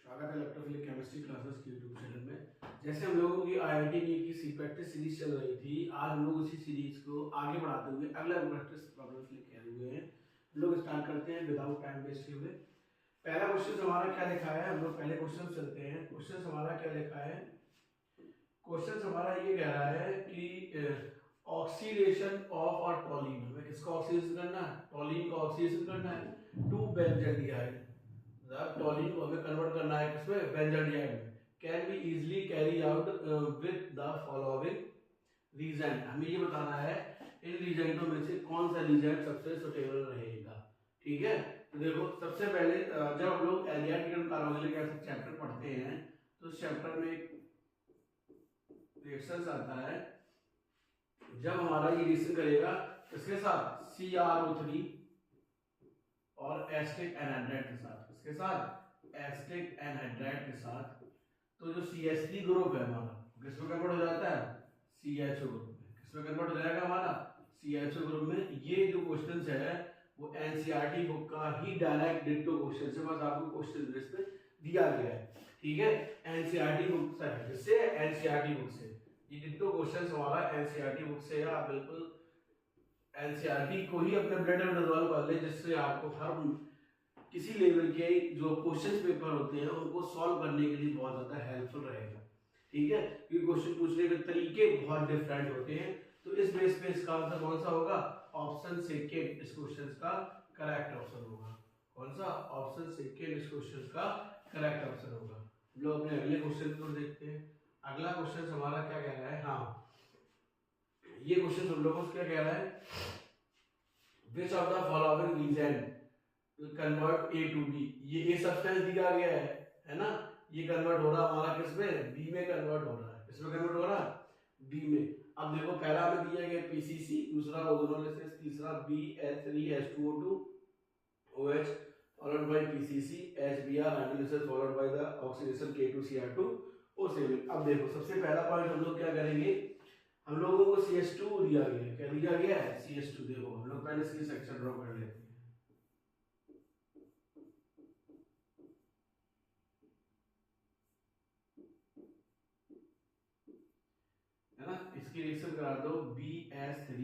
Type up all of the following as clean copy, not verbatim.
स्वागत है electrophilic chemistry classes के यूट्यूब चैनल में। जैसे हम लोगों की IIT नीट की सी प्रैक्टिस सीरीज चल रही थी, आज हम लोग उसी सीरीज को आगे बढ़ाते हुए अगला प्रैक्टिस प्रॉब्लम्स लेके आए हुए हैं। हम लोग स्टार्ट करते हैं विदाउट टाइम वेस्ट हुए। पहला क्वेश्चन हमारा क्या लिखा है, हम लोग पहले क्वेश्चन चलते हैं। क्वेश्चन हमारा क्या लिखा है, क्वेश्चन हमारा ये कह रहा है कि ऑक्सीडेशन ऑफ और टॉलिन, हमें किसका ऑक्सीडेशन करना है, टॉलिन का ऑक्सीडेशन करना है टू बेंजोडिआइड। टॉलिन को हमें कन्वर्ट करना है किसमें, बेंजोडिआइड में। Can be easily carry out with the following reagent, हमें ये बताना है इन रीजनों में से कौन सा रीजन सबसे सुटेबल रहेगा। ठीक है, तो देखो सबसे पहले जब हम लोग एल्डिहाइड कार्बोक्सिलिक एसिड चैप्टर पढ़ते हैं तो उस चैप्टर में एक रिएक्शन आता है। जब हमारा ये रिएक्शन करेगा इसके साथ CrO3 और एसिटिक एनहाइड्राइड के साथ, इसके साथ एसिटिक एनहाइड्राइड के साथ, तो जो CH3 ग्रुप है हमारा किसमें कन्वर्ट हो जाता है, CHO ग्रुप में। किसमें कन्वर्ट हो जाएगा हमारा, CHO ग्रुप में। ये जो क्वेश्चंस है वो NCERT बुक का ही डायरेक्ट डिट्टो क्वेश्चन है, बस आपको क्वेश्चन लिस्ट में दिया गया है। ठीक है, NCERT बुक से है, किससे, NCERT बुक से। ये डिट्टो क्वेश्चन हमारा NCERT बुक से है। आप बिल्कुल NCERT को ही अपने ब्रेड एंड बटर कर ले, जिससे आपको हर किसी लेवल के जो क्वेश्चन पेपर होते हैं उनको सॉल्व करने के लिए बहुत ज्यादा हेल्पफुल रहेगा। ठीक है, क्योंकि क्वेश्चन पूछने के तरीके बहुत डिफरेंट होते हैं। तो इस बेस पे इसका आंसर कौन सा होगा, ऑप्शन सेकंड इस क्वेश्चन का करेक्ट ऑप्शन होगा। कौन सा, ऑप्शन सेकंड इस क्वेश्चन का करेक्ट ऑप्शन होगा। हम लोग अपने अगले क्वेश्चन को देखते हैं। अगला क्वेश्चन हमारा क्या कह रहा है, हाँ ये क्वेश्चन हम लोगों को क्या कह रहा है, which of the following reagent convert A to B। ये A सब्सटेंस दिया गया है ना, ये कन्वर्ट हो रहा है हमारा किसमें, B में कन्वर्ट हो रहा है। किसमें कन्वर्ट हो रहा है, B में। अब देखो पहला में दिया गया PCC, दूसरा ओजोनोलिसिस, तीसरा BH3H2O2 OH followed by PCC HBr hydrolysis followed by the oxidation K2Cr2 O7। अब देखो सबसे पहला पॉइंट हम लोग क्या करेंगे, हम लोगों को CH2 दिया गया है। क्या दिया गया है, CH2। देखो हम लोग पहले इसकी सेक्शन ड्रॉ कर लेते हैं। है ना, इसकी रिएक्शन करा दो BH3,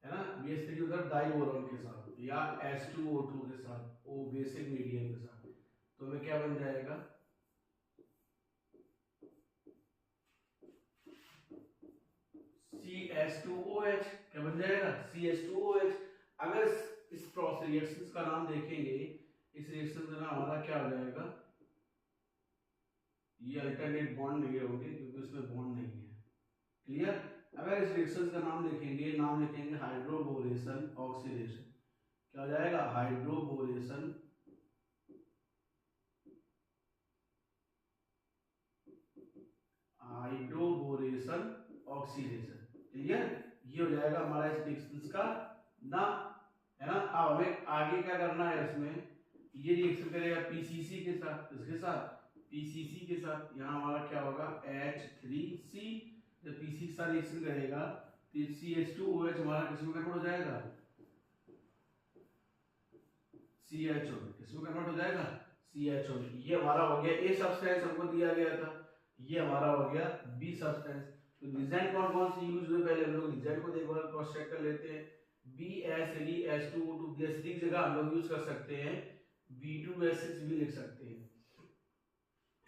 है ना, BH3 उधर डाइबोरॉन के साथ या H2O2 के साथ, O बेसिक मीडियम के साथ, तो हमें क्या बन जाएगा, CH2OH। क्या बन जाएगा, CH2OH। अगर इस प्रोसेस रिएक्शंस का नाम देखेंगे, इस रिएक्शन का नाम हमारा क्या हो जाएगा, ये अल्टरनेट बॉन्ड नहीं होंगे क्योंकि उसमें बॉन्ड नहीं है। क्लियर। अगर इस रिएक्शन का नाम देखेंगे, नाम लिखेंगे हाइड्रोबोरेशन ऑक्सीडेशन। क्या हो जाएगा, हाइड्रोबोरेशन ऑक्सीडेशन। क्लियर, ये हो जाएगा हमारा इस रिएक्शन का नाम, है ना। अब हमें आगे क्या करना है, इसमें ये रिएक्शन करेगा PCC के साथ, इसके साथ PCC के साथ, यहाँ हमारा क्या होगा H3C। जब PCC के साथ रिएक्शन करेगा तो CH2OH हमारा किसमें कन्वर्ट हो जाएगा, CHO। किसमें कन्वर्ट हो जाएगा, CHO। ये हमारा हो गया A सब्सटेंस, हमको दिया गया था। ये हमारा हो गया B सब्सटेंस। तो रिजल्ट कौन कौन से यूज हुए, पहले हम लोग रिजल्ट को देखो, क्रॉस चेक कर लेते हैं। BH3H2O2 BH3 की जगह हम लोग यूज कर सकते हैं B2S6 भी लिख सकते हैं,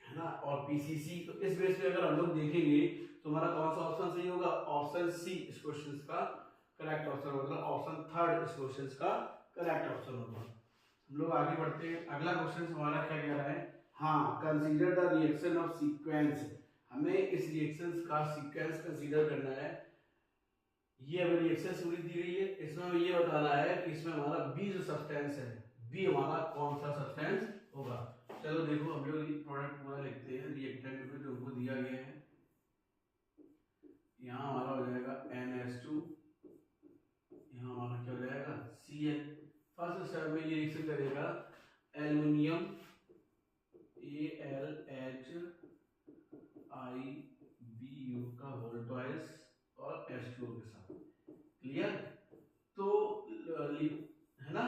है ना। और PCC, तो इस बेस पे अगर हम लोग देखेंगे तो हमारा कौन सा ऑप्शन सही होगा, ऑप्शन C इस क्वेश्चन का करेक्ट ऑप्शन होगा, ऑप्शन थर्ड इस क्वेश्चन का करेक्ट ऑप्शन होगा। हम लोग आगे बढ़ते हैं। अगला क्वेश्चन हमारा क्या कह रहा है, हाँ consider the reaction of sequence. हमें इस रिएक्शन का सीक्वेंस कंसीडर करना है। ये अगर रिएक्शन पूरी दी गई है, इसमें हमें ये बताना है कि इसमें हमारा B जो सब्सटेंस है, B हमारा कौन सा सब्सटेंस होगा। चलो देखो हम लोग ये प्रोडक्ट पूरा लिखते हैं रिएक्टेंट में जो हमको दिया गया है। यहाँ हमारा हो जाएगा NH2, यहाँ हमारा क्या हो जाएगा Cl। फर्स्ट स्टेप में ये रिएक्शन करेगा एल्युमिनियम AlHIBu का वोल्टॉइस और H2O के साथ। क्लियर, तो है ना,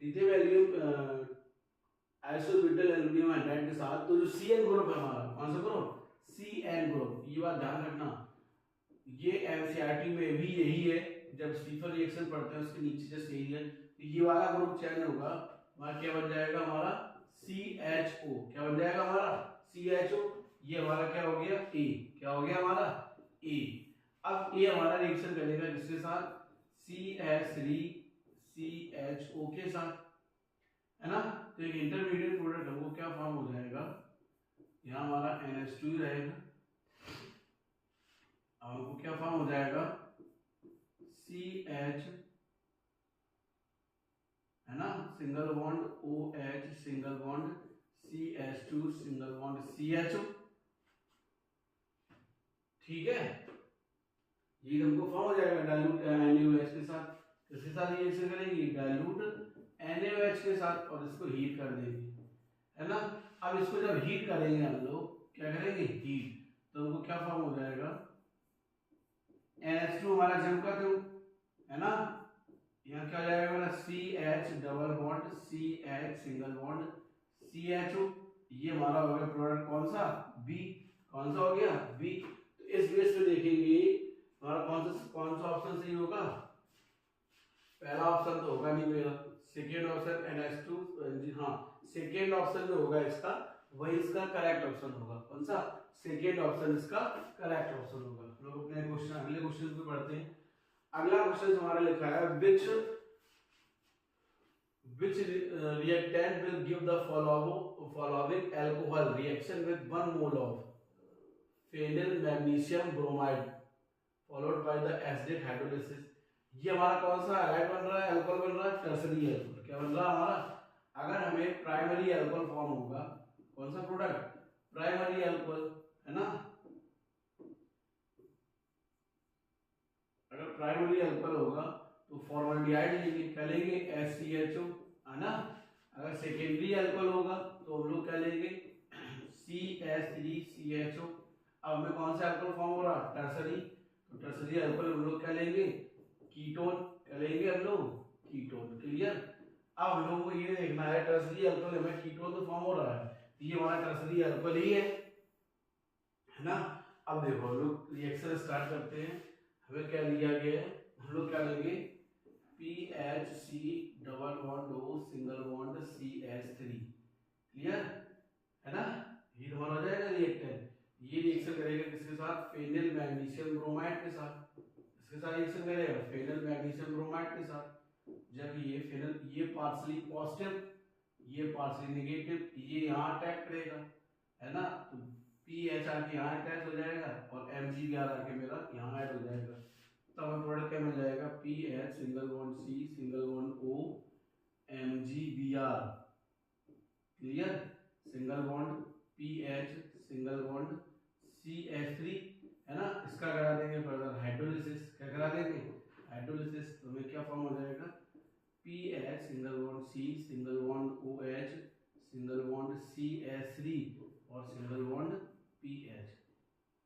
लिथियम ब्यूटाइल एल्युमिनियम हाइड्राइड के साथ, तो जो CN ग्रुप है हमारा, कौन सा ग्रुप, CN ग्रुप, ये बात ध्यान रखना, ये एनसीईआरटी में भी यही है, जब स्टीफन रिएक्शन पढ़ते हैं उसके नीचे जस्ट यही है, तो ये वाला ग्रुप चेंज होगा, वहां क्या बन जाएगा हमारा CHO, क्या बन जाएगा हमारा CHO, ये हमारा क्या हो गया A, क्या हो गया हमारा A। अब ये हमारा रिएक्शन करेगा किसके साथ, CH3CHO के साथ, है ना। तो एक इंटरमीडिएट प्रोडक्ट हमको क्या फॉर्म हो जाएगा, यहाँ हमारा NH2 रहेगा, हमको क्या फॉर्म हो जाएगा CH, है ना, single bond OH, single bond CH2, single bond CHO, ठीक है। ये हमको फॉर्म हो जाएगा डाइल्यूट NaOH के साथ, किसके साथ रिएक्शन करेंगे, डाइल्यूट NaOH के साथ, और इसको हीट कर देंगे, है ना। अब इसको जब हीट करेंगे हम लोग, क्या करेंगे हीट, तो हमको क्या फॉर्म हो जाएगा, NH2 हमारा जम का क्यों, है ना, यहाँ क्या हो जाएगा हमारा CH double bond CH single bond CHO, ये हमारा हो गया प्रोडक्ट कौन सा B, कौन सा हो गया B। तो इस बेस पे देखेंगे हमारा कौन सा ऑप्शन सही होगा, पहला ऑप्शन तो होगा नहीं मेरा, सेकेंड ऑप्शन NH2, हाँ सेकेंड ऑप्शन जो होगा इसका वही इसका करेक्ट ऑप्शन होगा, कौन सा, सेकेंड ऑप्शन इसका करेक्ट ऑप्शन होगा। लोग अपने क्वेश्चन अगले क्वेश्चन को पढ़ते हैं। अगला क्वेश्चन हमारा लिखा है which reactant will give the following alcohol reaction with 1 mole of phenyl magnesium bromide followed by the acid hydrolysis। ये हमारा कौन सा हैलाइड बन रहा है, अल्कोहल बन रहा है, टर्सरी अल्कोहल, क्या बन रहा है हमारा, अगर हमें प्राइमरी अल्कोहल फॉर्म होगा, कौन सा प्रोडक्ट, प्राइमरी अल्कोहल, है ना, अगर प्राइमरी अल्कोहल होगा तो फॉर्मल्डिहाइड लेंगे, क्या लेंगे SCHO, है ना। अगर सेकेंडरी अल्कोहल होगा तो हम लोग क्या लेंगे CH3CHO। अब हमें कौन सा अल्कोहल फॉर्म हो रहा है, टर्सरी, तो टर्सरी अल्कोहल हम लोग क्या लेंगे कीटोन, क्या लेंगे हम लोग कीटोन, क्लियर। अब हम लोग को ये देखना है टर्सरी अल्कोहल हमें कीटोन तो फॉर्म हो रहा है, तो ये हमारा टर्सरी अल्कोहल ही है ना। अब देखो हम लोग रिएक्शन स्टार्ट करते हैं, हमें क्या लिया गया है, हम लोग क्या लेंगे PHC double bond O single bond CH3, clear, है ना। हीट हो जाएगा रिएक्टेंट, ये रिएक्शन करेगा किसके साथ, फेनिल मैग्नीशियम ब्रोमाइड के साथ, इसके साथ रिएक्शन करेगा फेनिल मैग्नीशियम ब्रोमाइड के साथ। जब ये फेनिल, ये पार्शियली पॉजिटिव, ये पार्शियली नेगेटिव, ये यहाँ अटैक करेगा, है ना, तो PH आके यहाँ अटैच हो जाएगा और MgBr आके मेरा यहाँ ऐड हो जाएगा, तो हमें प्रोडक्ट क्या मिल जाएगा PH single bond C single bond O MgBr, clear, single bond PH single bond CH3, है ना। इसका करा देंगे फर्दर हाइड्रोलिसिस, क्या करा देंगे हाइड्रोलिसिस, तो हमें क्या फॉर्म हो जाएगा PH single bond C single bond OH single bond CH3 और सिंगल बॉन्ड PH,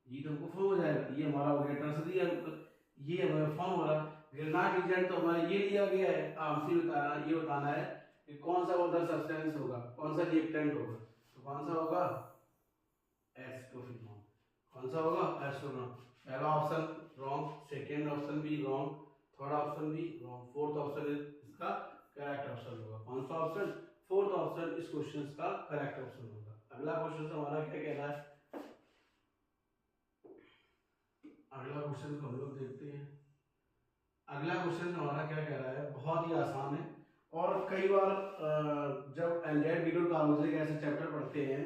ये तो हमको फॉर्म हो जाएगा। ये हमारा हो गया टर्सरी अल्कोहल, ये हमें फॉर्म हो रहा है। गिरनाट एजेंट तो हमारा ये लिया गया है, हमसे ये बताना है कि कौन सा उधर सब्सटेंस होगा, कौन सा रिएक्टेंट होगा, तो कौन सा होगा एस्टोफिनोन, कौन सा होगा एस्टोफिनोन। पहला ऑप्शन रॉन्ग, सेकेंड ऑप्शन भी रॉन्ग, थर्ड ऑप्शन भी रॉन्ग, फोर्थ ऑप्शन इसका करेक्ट ऑप्शन होगा, कौन सा ऑप्शन, फोर्थ ऑप्शन इस क्वेश्चन का करेक्ट ऑप्शन होगा। अगला क्वेश्चन हमारा क्या कह रहा है, अगला क्वेश्चन को हम लोग देखते हैं। अगला क्वेश्चन हमारा क्या कह रहा है, बहुत ही आसान है, और कई बार जब aldehyde ketone carboxylic acid chapter पढ़ते हैं,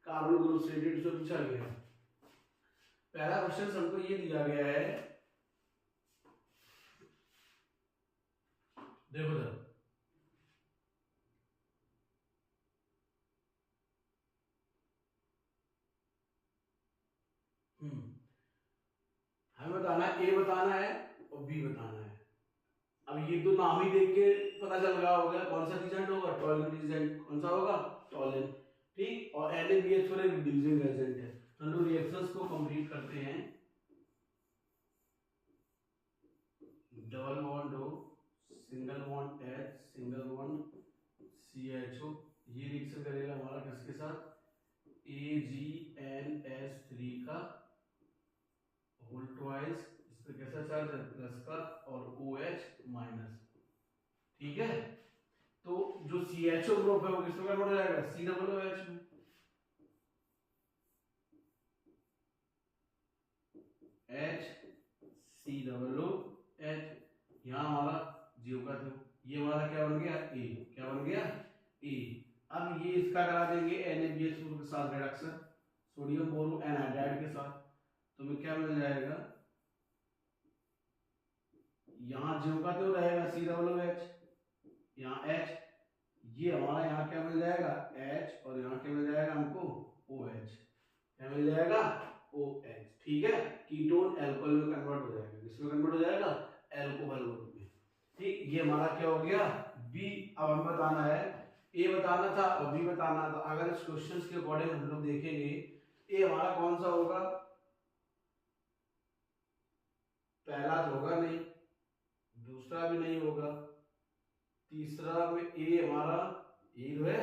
कार्बन ग्रुप से रिलेटेड से पूछा गया है। पहला क्वेश्चन हमको ये दिया गया है, देखो जरा, हमें बताना है, ए बताना है और बी बताना है। अब ये दो नाम ही देख के पता चल रहा होगा कौन सा रिएजेंट होगा, टॉलिन रिएजेंट, कौन सा होगा टॉलिन, ठीक। और NaBH4 एक रिड्यूसिंग एजेंट है, तो हम लोग रिएक्शंस को कंप्लीट करते हैं। Double bond O single bond H single bond CHO, ये रिएक्शन करेगा हमारा किसके साथ, AgNH3 का होल ट्वाइस, इस पे कैसा चार्ज है प्लस का, और OH माइनस। ठीक है, तो जो CHO ग्रुप है वो किसमें कन्वर्ट हो जाएगा, COOH में। HCOOH, यहाँ हमारा जीव का था, ये हमारा क्या बन गया A, क्या बन गया A। अब ये इसका करा देंगे NaBH4 के साथ रिडक्शन, सोडियम बोरो एनहाइड्राइड के साथ, तो हमें क्या मिल जाएगा, यहाँ जीव का तो रहेगा COOH, यहाँ H, ये हमारा यहाँ क्या मिल जाएगा H, और यहाँ क्या मिल जाएगा हमको OH, क्या मिल जाएगा OH। ठीक है, कीटोन अल्कोहल में कन्वर्ट हो जाएगा, किसमें कन्वर्ट हो जाएगा, अल्कोहल ग्रुप में। ठीक, ये हमारा क्या हो गया B। अब हम बताना है, A बताना था और B बताना था। अगर इस क्वेश्चंस के अकॉर्डिंग हम लोग देखेंगे, A हमारा कौन सा होगा, पहला तो होगा नहीं, दूसरा भी नहीं होगा, तीसरा में A हमारा ये जो है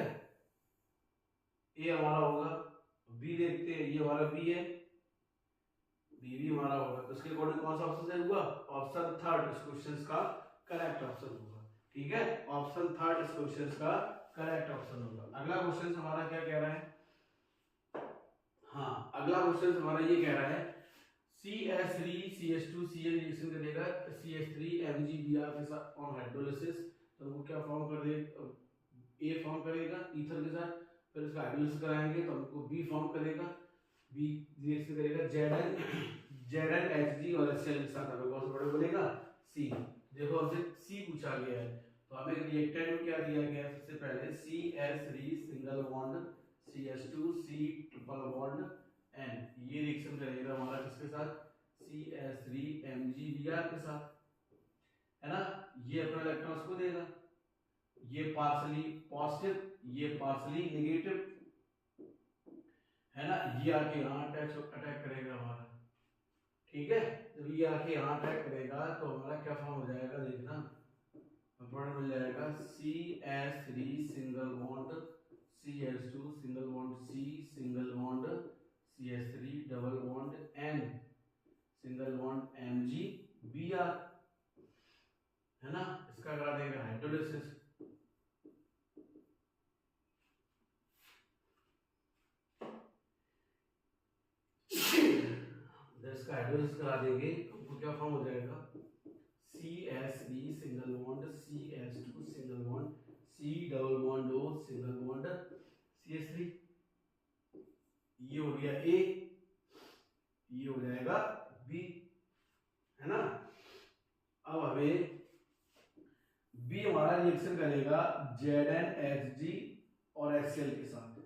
A हमारा होगा। B देखते हैं, ये हमारा B है, B भी हमारा होगा, तो इसके अकॉर्डिंग कौन सा ऑप्शन सही हुआ, ऑप्शन थर्ड इस क्वेश्चन का करेक्ट ऑप्शन होगा। ठीक है, ऑप्शन थर्ड इस क्वेश्चन का करेक्ट ऑप्शन होगा। अगला क्वेश्चन हमारा क्या कह रहा है, हाँ अगला क्वेश्चन हमारा ये कह रहा है CH3CH2Cl रिएक्शन करेगा CH3MgBr के साथ ऑन हाइड्रोलिसिस, तो हमको क्या फॉर्म कर देगा, A फॉर्म करेगा ईथर के साथ, फिर इसका हाइड्रोलिसिस कराएंगे तो हमको B फॉर्म करेगा, B रिएक्शन करेगा ZnHg और HCl के साथ, हमें कौन सा प्रोडक्ट बनेगा C। देखो हमसे C पूछा गया है, तो हमें रिएक्टेंट में क्या दिया गया है, सबसे पहले CH3 single bond CH2 C triple bond N, ये रिएक्शन करेगा हमारा किसके साथ, CH3MgBr के साथ, है ना। ये अपना इलेक्ट्रॉन्स को देगा, ये पार्शली पॉजिटिव, ये पार्शली नेगेटिव, है ना। ये आके यहाँ अटैक करेगा हमारा, ठीक है। जब ये आके यहाँ अटैक करेगा तो हमारा क्या फॉर्म हो जाएगा, देखना प्रोडक्ट मिल जाएगा CH3 single bond CH2 single bond C single bond CH3 double bond N single bond MgBr, है ना। इसका करा देगा हाइड्रोलिसिस, इसका हाइड्रोलिसिस करा देंगे तो क्या फॉर्म हो जाएगा, CH3 single bond CH2 single bond C double bond O single bond CH3, ये हो गया A, ये हो जाएगा B, है ना। अब हमें B हमारा रिएक्शन करेगा ZnHg और HCl के साथ,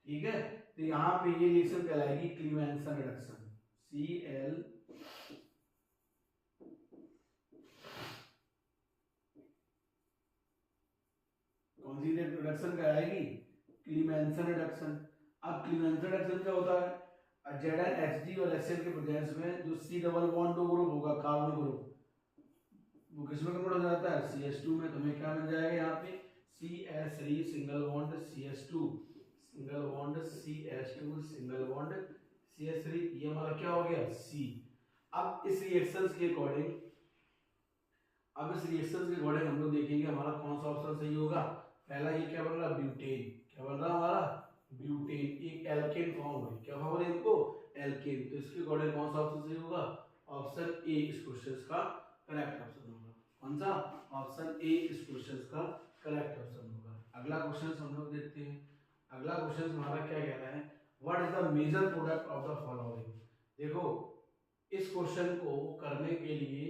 ठीक है। तो यहाँ पे ये रिएक्शन कहलाएगी क्लीमेंसन रिडक्शन, Cl कौन सी रिडक्शन कहलाएगी, क्लीमेंसन रिडक्शन। अब क्लीमेंसन रिडक्शन क्या होता है, ZnHg और HCl के प्रेजेंस में जो C डबल बॉन्ड ग्रुप होगा कार्बन ग्रुप, वो किसमें कन्वर्ट हो जाता है CH2 में, तो हमें क्या मिल जाएगा यहाँ पे CH3 single bond CH2 single bond CH2 single bond CH3, ये हमारा क्या हो गया C। अब इस रिएक्शंस के अकॉर्डिंग हम लोग देखेंगे हमारा कौन सा ऑप्शन सही होगा। पहला ये क्या बन रहा है, ब्यूटेन, क्या बन रहा है हमारा ब्यूटेन, एक एल्केन फॉर्म है, क्या फॉर्म है इनको एल्केन, तो इसके अकॉर्डिंग कौन सा ऑप्शन सही होगा, ऑप्शन ए इस क्वेश्चन का करेक्ट ऑप्शन होगा। कौन सा, ऑप्शन ए इस क्वेश्चन का करेक्ट ऑप्शन होगा। अगला क्वेश्चन हम लोग देखते हैं। अगला क्वेश्चन हमारा क्या कह रहा है, what is the major product of the following. देखो इस क्वेश्चन को करने के लिए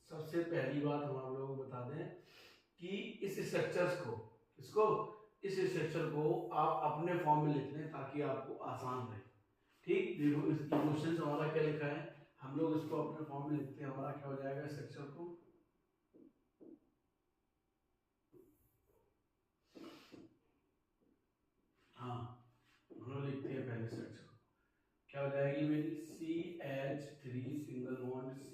सबसे पहली बात हम आप लोगों को बता दें कि इस स्ट्रक्चर्स को, इसको इस स्ट्रक्चर को आप अपने फॉर्म में लिख लें ताकि आपको आसान रहे। ठीक, देखो इस क्वेश्चन हमारा क्या लिखा है, हम लोग इसको अपने फॉर्म में लिखते हैं, हमारा क्या हो जाएगा स्ट्रक्चर को, हाँ हम लोग लिखते हैं पहले स्ट्रक्चर क्या हो जाएगी मेरी CH3 single bond C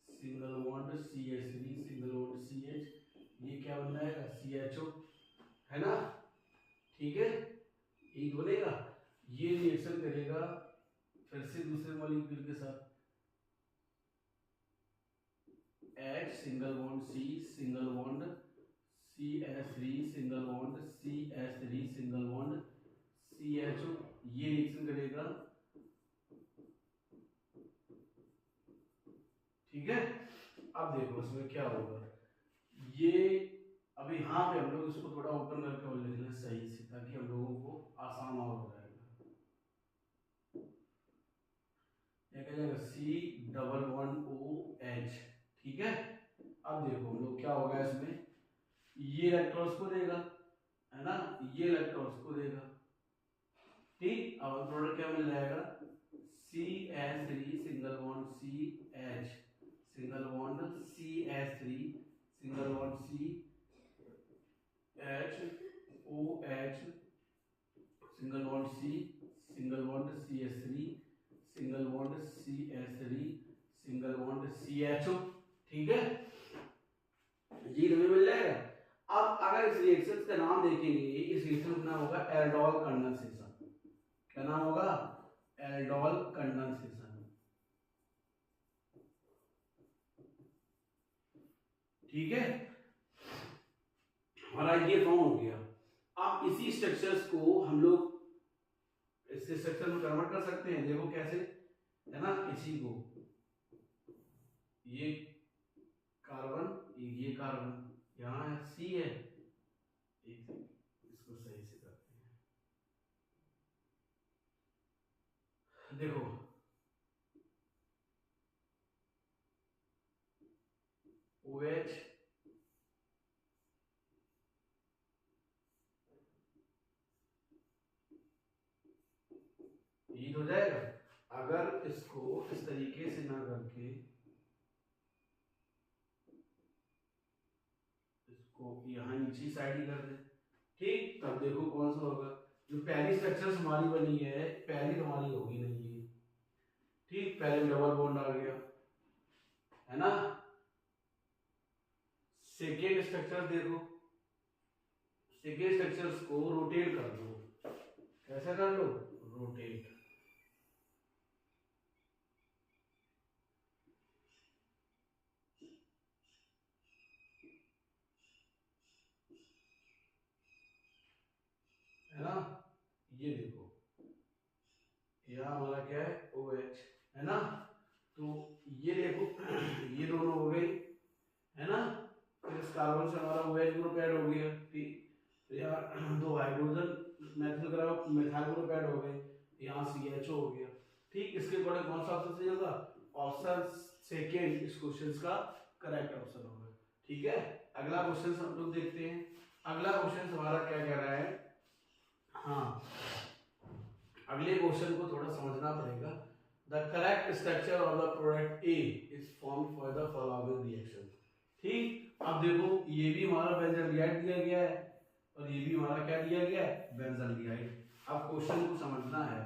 single bond CH3 single bond CH, ये क्या बन जाएगा CHO, है ना। ठीक है, यही तो बनेगा। ये रिएक्शन करेगा फिर से दूसरे मॉलिक्यूल के साथ, H single bond C single bond CH3 single bond CH3 single bond CHO, ये रिएक्शन करेगा। ठीक है, अब देखो इसमें क्या होगा। ये अभी यहाँ पे हम लोग इसको थोड़ा ओपन करके और लिख लें सही से, ताकि हम लोगों को आसान और हो जाएगा। क्या जाएगा C डबल बॉन्ड OH। ठीक है, अब देखो हम लोग क्या होगा इसमें, ये इलेक्ट्रॉन्स को देगा, है ना, ये इलेक्ट्रॉन्स को देगा। ठीक, अब प्रोडक्ट क्या मिल जाएगा, CH3 single bond CH single bond CH3 single bond CH OH single bond C single bond CH3 single bond CH3 single bond CHO। ठीक है, ये तुम्हें मिल जाएगा। अब अगर इस रिएक्शन का नाम देखेंगे, इस रिएक्शन का नाम होगा एल्डोल कंडेंसेशन। क्या नाम होगा, एल्डोल कंडेंसेशन। ठीक है, हमारा ये फॉर्म हो गया। अब इसी स्ट्रक्चर्स को हम लोग इस स्ट्रक्चर में कन्वर्ट कर सकते हैं। देखो कैसे, है ना, इसी को ये कार्बन, ये कार्बन, यहाँ C है, इसको सही से करते हैं। देखो OH हीट हो जाएगा। अगर इसको इस तरीके से ना करके इसको यहाँ नीचे साइड ही कर दे, ठीक, तब देखो कौन सा होगा। जो पहली स्ट्रक्चर हमारी बनी है, पहली हमारी होगी नहीं है। ठीक, पहले डबल बॉन्ड आ गया, है ना। सेकेंड स्ट्रक्चर देखो, सेकेंड स्ट्रक्चर्स को रोटेट कर दो। कैसा कर लो, रोटेट। है ना, ये देखो यहाँ हमारा क्या है OH, है ना। तो ये देखो ये दोनों हो गई, है ना। फिर इस कार्बन से हमारा OH ग्रुप ऐड हो गया। ठीक, यहाँ दो hydrogen Maithil group methyl group add हो गए, यहाँ CHO हो गया। ठीक, इसके अकॉर्डिंग कौन सा ऑप्शन सही होगा, ऑप्शन सेकेंड इस क्वेश्चन का करेक्ट ऑप्शन होगा। ठीक है, अगला क्वेश्चन हम लोग देखते हैं। अगला क्वेश्चन हमारा क्या कह रहा है, हाँ, अगले क्वेश्चन को थोड़ा समझना पड़ेगा। The correct structure of the product A is formed for the following reaction. ठीक, अब देखो ये भी हमारा बेंजोइलाइड दिया गया है और ये भी हमारा क्या दिया गया है, बेंजोइलाइड। अब क्वेश्चन को समझना है,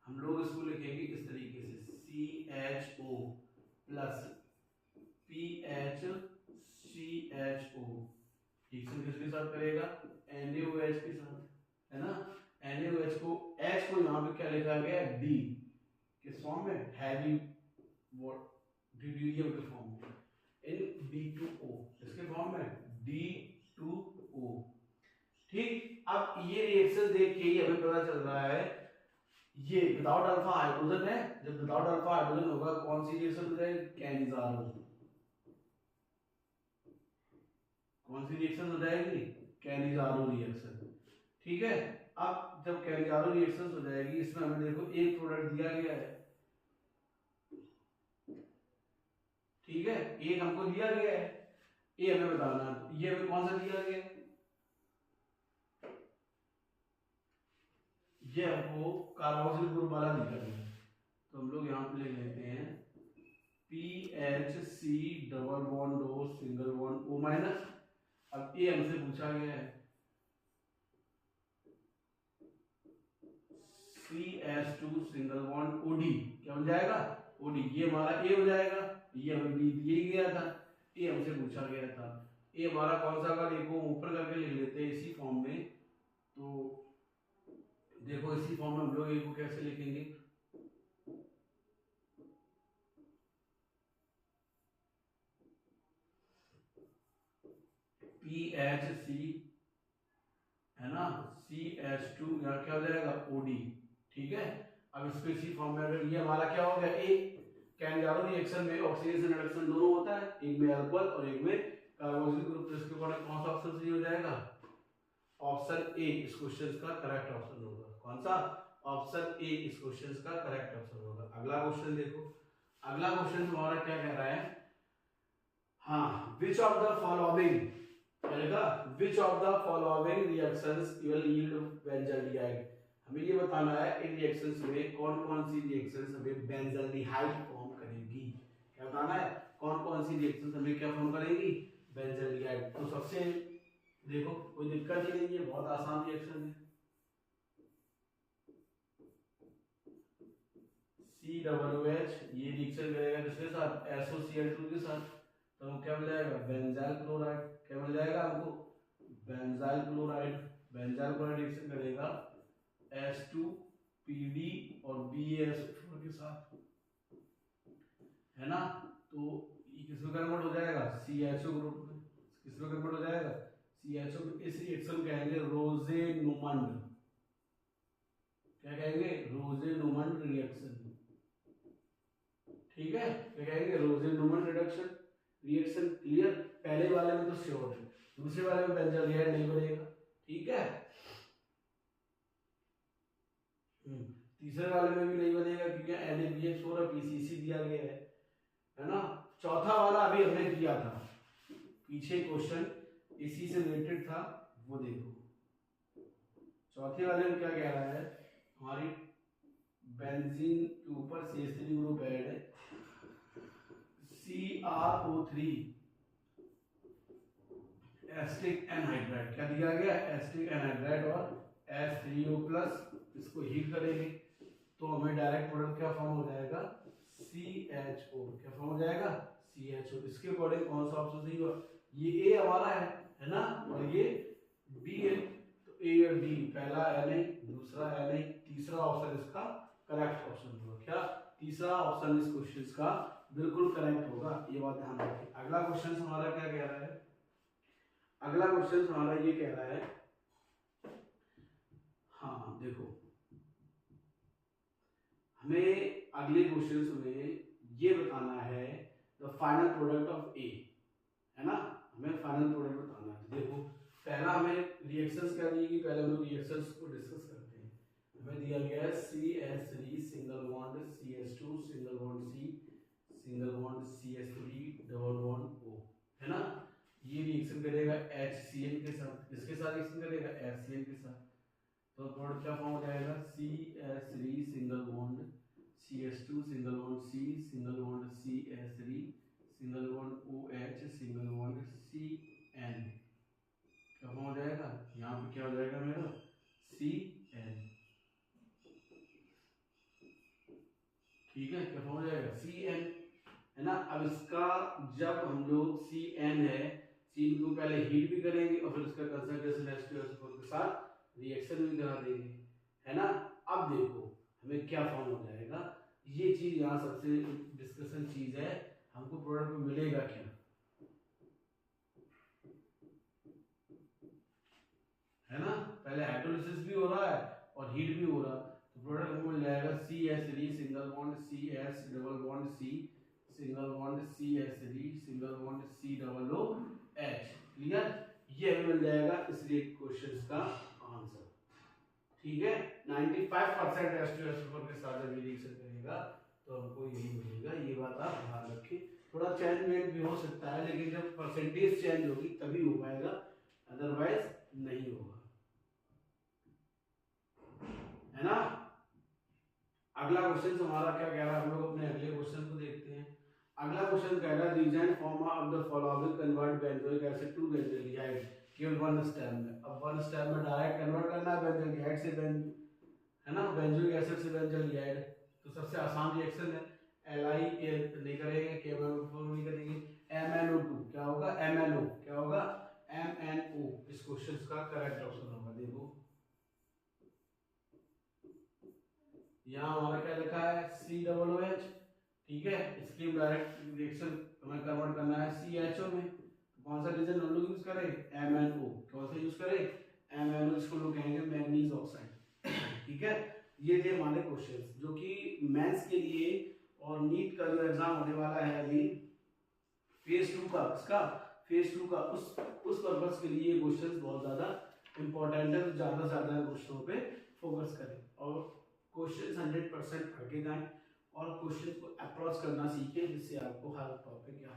हम लोग इसको लिखेंगे इस तरीके से CHO प्लस PHCHO। रिएक्शन किसके साथ करेगा, NaOH के साथ, है ना। NaOH को H को यहाँ पे क्या लिखा गया है, D किस फॉर्म में, हैवी ड्यूटेरियम के फॉर्म में, D2O इसके फॉर्म में D2O। ठीक, अब ये रिएक्शन देख के ही हमें पता चल रहा है ये विदाउट अल्फा हाइड्रोजन है। जब विदाउट अल्फा हाइड्रोजन होगा कौन सी रिएक्शन हो जाएगी, कैनिजारो। कौन सी रिएक्शन हो जाएगी, कैनिजारो रिएक्शन। ठीक है, अब जब कैनिजारो रिएक्शन हो जाएगी, इसमें हमें देखो एक प्रोडक्ट दिया गया है। ठीक है, एक हमको दिया गया है, ये हमें बताना, ये हमें कौन सा दिया गया है, ये हमको कार्बोक्सिल ग्रुप वाला दिया गया है। तो हम लोग यहाँ पे लिख लेते हैं PHC double bond O single bond O minus. अब ये हमसे पूछा गया है CH2 सिंगल बॉन्ड OD, क्या बन जाएगा, OD। ये हमारा A हो जाएगा, ये हमें B दिया गया था, ये हमसे पूछा गया था। ये हमारा कौन सा होगा, देखो ऊपर करके लिख लेते हैं इसी फॉर्म में। तो देखो इसी फॉर्म में हम लोग ए को कैसे लिखेंगे, PHC है ना, CH2, यहाँ क्या हो जाएगा OD। ठीक है, अब इसको इसी फॉर्म में अगर ये हमारा क्या हो गया ए, कैनजारो रिएक्शन में ऑक्सीडेशन रिडक्शन दोनों होता है, एक में अल्कोहल और एक में कार्बोक्सिल ग्रुप, इसके अकॉर्डिंग कौन सा ऑप्शन सही हो जाएगा, ऑप्शन ए इस क्वेश्चन का करेक्ट ऑप्शन होगा। कौन सा, ऑप्शन ए इस क्वेश्चन का करेक्ट ऑप्शन होगा। अगला क्वेश्चन देखो, अगला क्वेश्चन हमारा क्या कह रहा है, हाँ, विच ऑफ द फॉलोइंग, कहेगा विच of the following reactions will yield benzaldehyde. हमें ये बताना है इन रिएक्शंस में कौन कौन सी रिएक्शंस हमें बेंजल्डिहाइड फॉर्म करेगी। क्या बताना है, कौन कौन सी रिएक्शंस हमें क्या फॉर्म करेगी, बेंजल्डिहाइड। तो सबसे देखो कोई दिक्कत ही नहीं है, बहुत आसान रिएक्शन है। COOH ये रिएक्शन करेगा किसके साथ, SOCl2 के साथ, तो क्या मिल जाएगा, बेंजाइल क्लोराइड। क्या मिल जाएगा हमको, benzyl chloride. Benzyl chloride reaction करेगा H2PD और BaSO4 के साथ, है ना। तो ये किसमें कन्वर्ट हो जाएगा, CHO ग्रुप में। किसमें कन्वर्ट हो जाएगा, CHO। इस रिएक्शन कहेंगे रोजे-नुमंड। क्या कहेंगे, रोजे-नुमंड रिएक्शन। ठीक है, क्या कहेंगे, रोजे-नुमंड रिडक्शन रिएक्शन। क्लियर, पहले वाले में तो श्योर है, दूसरे वाले में बेंजल्डिहाइड नहीं बनेगा। ठीक है, तीसरे वाले में भी नहीं बनेगा क्योंकि NaBH4 और PCC दिया गया है ना। चौथा वाला अभी हमने किया था, पीछे क्वेश्चन इसी से रिलेटेड था, वो देखो। चौथे वाले में क्या कह रहा है, हमारी बेंजीन के ऊपर CH3 ग्रुप ऐड है, CrO3 एसिटिक एनहाइड्राइड। क्या दिया गया, एसिटिक एनहाइड्राइड और H3O+, इसको हीट करेंगे तो हमें डायरेक्ट प्रोडक्ट क्या फॉर्म हो जाएगा, CHO। क्या फॉर्म हो जाएगा, CHO। इसके अकॉर्डिंग कौन सा ऑप्शन सही होगा, ये ए हमारा है ना, और ये बी है, तो ए और डी, पहला Na, दूसरा Na, तीसरा ऑप्शन इसका करेक्ट ऑप्शन होगा। क्या, तीसरा ऑप्शन इस क्वेश्चन का बिल्कुल करेक्ट होगा, ये बात ध्यान रखें। अगला क्वेश्चन हमारा क्या कह रहा है, अगला क्वेश्चन हमारा ये कह रहा है, हाँ देखो हमें अगले क्वेश्चन में ये बताना है द फाइनल प्रोडक्ट ऑफ ए, है ना, हमें फाइनल प्रोडक्ट बताना है। देखो पहला हमें रिएक्शंस क्या दी गई, पहले हम लोग रिएक्शंस को डिस्कस करते हैं। हमें दिया गया है CH3 single bond CH2 single bond C single bond CH3 double bond O, है ना। ये रिएक्शन करेगा HCl के साथ, किसके साथ रिएक्शन करेगा, HCl के साथ। तो प्रोडक्ट क्या फॉर्म हो जाएगा, CH3 single bond CH2 single bond C single bond CH3 single bond OH single bond CN। क्या फॉर्म हो जाएगा, यहाँ पे क्या हो जाएगा मेरा, CN। ठीक है, क्या फॉर्म हो जाएगा, CN, है ना। अब इसका जब हम लोग CN है, CN को पहले हीट भी करेंगे और फिर उसका कंसंट्रेशन H2SO4 के साथ रिएक्शन भी करा देंगे, है ना। अब देखो हमें क्या फॉर्म हो जाएगा, ये चीज यहाँ सबसे डिस्कशन चीज है, हमको प्रोडक्ट में मिलेगा क्या, है ना। पहले हाइड्रोलिसिस भी हो रहा है और हीट भी हो रहा है, तो प्रोडक्ट हमको मिल जाएगा CH3 single bond CH double bond C single bond CH3 single bond C double OH। Clear, ये हमें मिल जाएगा इस क्वेश्चन का आंसर। ठीक है, 95% H2SO4 के साथ जब रिएक्शन करेगा तो हमको यही मिलेगा, ये बात आप ध्यान रखें। थोड़ा चेंज भी हो सकता है, लेकिन जब परसेंटेज चेंज होगी तभी हो पाएगा, अदरवाइज नहीं होगा, है ना। अगला क्वेश्चन हमारा क्या कह रहा है, हम लोग अपने अगले क्वेश्चन को देखते हैं। अगला क्वेश्चन कह रहा है reagent form of the following convert benzoic acid to benzoic केवल वन स्टेप में। अब वन स्टेप में डायरेक्ट कन्वर्ट करना है बेंजोइक से है ना, बेंजोइक एसिड से बेंजोइक, तो सबसे आसान रिएक्शन है, Li नहीं करेंगे, KMnO4 नहीं करेंगे, MnO2 क्या होगा, MnO क्या होगा, MnO इस क्वेश्चन का करेक्ट ऑप्शन होगा। देखो यहाँ हमारा क्या लिखा है COOH, ठीक है। इसकी डायरेक्ट रिएक्शन हमें कन्वर्ट करना है CHO में, तो कौन सा रिएजेंट हम लोग यूज करें MnO, कौन सा यूज करें MnO, इसको लोग कहेंगे मैंगनीज ऑक्साइड, ठीक है। ये थे हमारे क्वेश्चंस जो कि मेंस के लिए और नीट का जो एग्जाम होने वाला है अभी फेज 2 का, इसका फेज 2 का उस पर्पस के लिए क्वेश्चंस बहुत ज्यादा इंपॉर्टेंट है, ज्यादा से ज्यादा क्वेश्चनों पे फोकस करें और क्वेश्चंस 100% पढ़ के जाएं और क्वेश्चन को अप्रोच करना सीखें, जिससे आपको हर टॉपिक या